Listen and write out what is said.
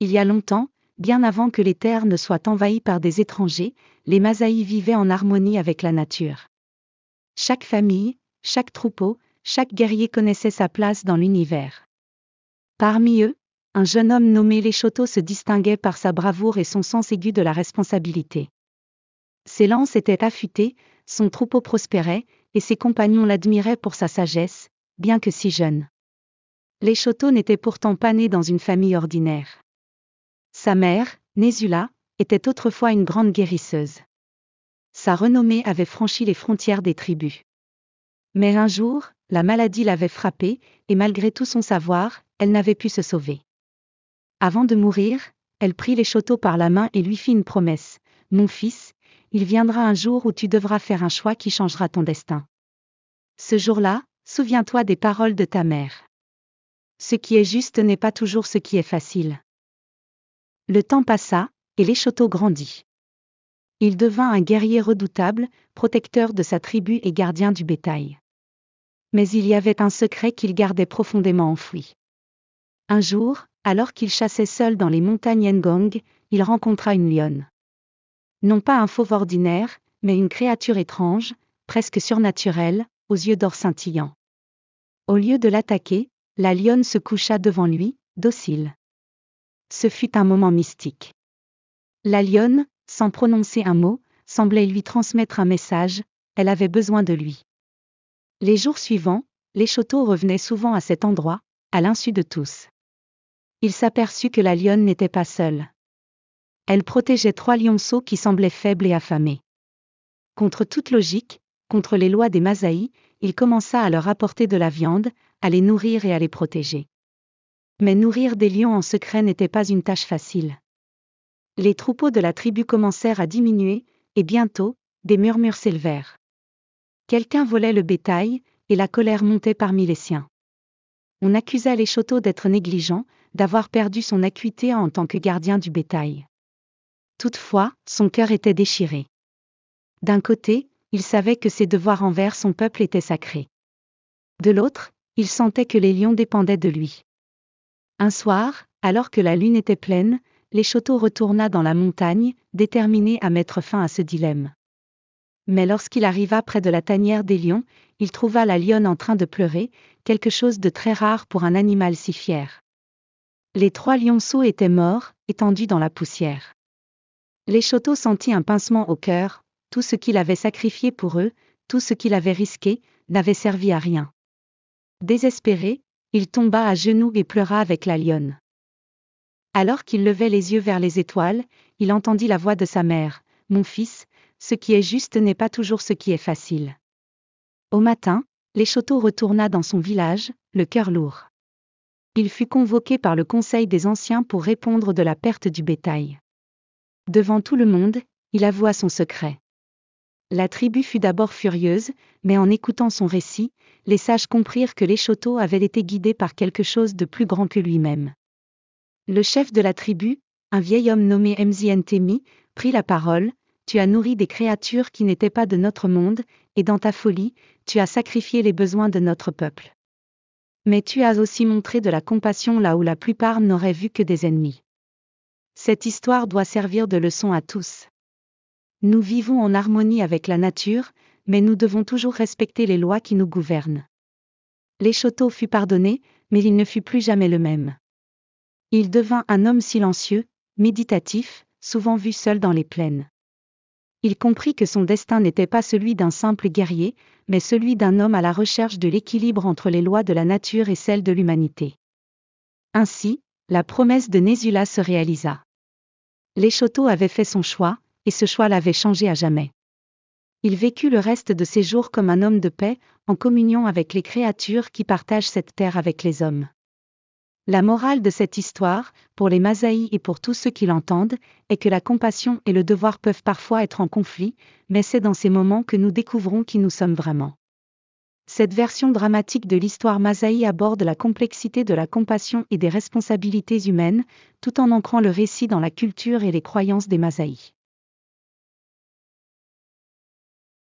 Il y a longtemps, bien avant que les terres ne soient envahies par des étrangers, les Masaï vivaient en harmonie avec la nature. Chaque famille, chaque troupeau, chaque guerrier connaissait sa place dans l'univers. Parmi eux, un jeune homme nommé Leshoto se distinguait par sa bravoure et son sens aigu de la responsabilité. Ses lances étaient affûtées, son troupeau prospérait, et ses compagnons l'admiraient pour sa sagesse, bien que si jeune. Leshoto n'était pourtant pas né dans une famille ordinaire. Sa mère, Nesula, était autrefois une grande guérisseuse. Sa renommée avait franchi les frontières des tribus. Mais un jour, la maladie l'avait frappée, et malgré tout son savoir, elle n'avait pu se sauver. Avant de mourir, elle prit Leshoto par la main et lui fit une promesse. « Mon fils, il viendra un jour où tu devras faire un choix qui changera ton destin. Ce jour-là, souviens-toi des paroles de ta mère. Ce qui est juste n'est pas toujours ce qui est facile. » Le temps passa, et Leshoto grandit. Il devint un guerrier redoutable, protecteur de sa tribu et gardien du bétail. Mais il y avait un secret qu'il gardait profondément enfoui. Un jour, alors qu'il chassait seul dans les montagnes Ngong, il rencontra une lionne. Non pas un fauve ordinaire, mais une créature étrange, presque surnaturelle, aux yeux d'or scintillants. Au lieu de l'attaquer, la lionne se coucha devant lui, docile. Ce fut un moment mystique. La lionne, sans prononcer un mot, semblait lui transmettre un message, elle avait besoin de lui. Les jours suivants, Leshoto revenait souvent à cet endroit, à l'insu de tous. Il s'aperçut que la lionne n'était pas seule. Elle protégeait 3 lionceaux qui semblaient faibles et affamés. Contre toute logique, contre les lois des Masaï, il commença à leur apporter de la viande, à les nourrir et à les protéger. Mais nourrir des lions en secret n'était pas une tâche facile. Les troupeaux de la tribu commencèrent à diminuer, et bientôt, des murmures s'élevèrent. Quelqu'un volait le bétail, et la colère montait parmi les siens. On accusa Leshoto d'être négligent, d'avoir perdu son acuité en tant que gardien du bétail. Toutefois, son cœur était déchiré. D'un côté, il savait que ses devoirs envers son peuple étaient sacrés. De l'autre, il sentait que les lions dépendaient de lui. Un soir, alors que la lune était pleine, Leshoto retourna dans la montagne, déterminé à mettre fin à ce dilemme. Mais lorsqu'il arriva près de la tanière des lions, il trouva la lionne en train de pleurer, quelque chose de très rare pour un animal si fier. Les 3 lionceaux étaient morts, étendus dans la poussière. Leshoto sentit un pincement au cœur, tout ce qu'il avait sacrifié pour eux, tout ce qu'il avait risqué, n'avait servi à rien. Désespéré, il tomba à genoux et pleura avec la lionne. Alors qu'il levait les yeux vers les étoiles, il entendit la voix de sa mère. « Mon fils, ce qui est juste n'est pas toujours ce qui est facile. » Au matin, Leshoto retourna dans son village, le cœur lourd. Il fut convoqué par le conseil des anciens pour répondre de la perte du bétail. Devant tout le monde, il avoua son secret. La tribu fut d'abord furieuse, mais en écoutant son récit, les sages comprirent que Leshoto avait été guidé par quelque chose de plus grand que lui-même. Le chef de la tribu, un vieil homme nommé Mzntemi, prit la parole. « Tu as nourri des créatures qui n'étaient pas de notre monde, et dans ta folie, tu as sacrifié les besoins de notre peuple. Mais tu as aussi montré de la compassion là où la plupart n'auraient vu que des ennemis. Cette histoire doit servir de leçon à tous. Nous vivons en harmonie avec la nature, mais nous devons toujours respecter les lois qui nous gouvernent. » Leshoto fut pardonné, mais il ne fut plus jamais le même. Il devint un homme silencieux, méditatif, souvent vu seul dans les plaines. Il comprit que son destin n'était pas celui d'un simple guerrier, mais celui d'un homme à la recherche de l'équilibre entre les lois de la nature et celles de l'humanité. Ainsi, la promesse de Nesula se réalisa. Leshoto avait fait son choix, et ce choix l'avait changé à jamais. Il vécut le reste de ses jours comme un homme de paix, en communion avec les créatures qui partagent cette terre avec les hommes. La morale de cette histoire, pour les Masaï et pour tous ceux qui l'entendent, est que la compassion et le devoir peuvent parfois être en conflit, mais c'est dans ces moments que nous découvrons qui nous sommes vraiment. Cette version dramatique de l'histoire Masaï aborde la complexité de la compassion et des responsabilités humaines, tout en ancrant le récit dans la culture et les croyances des Masaï.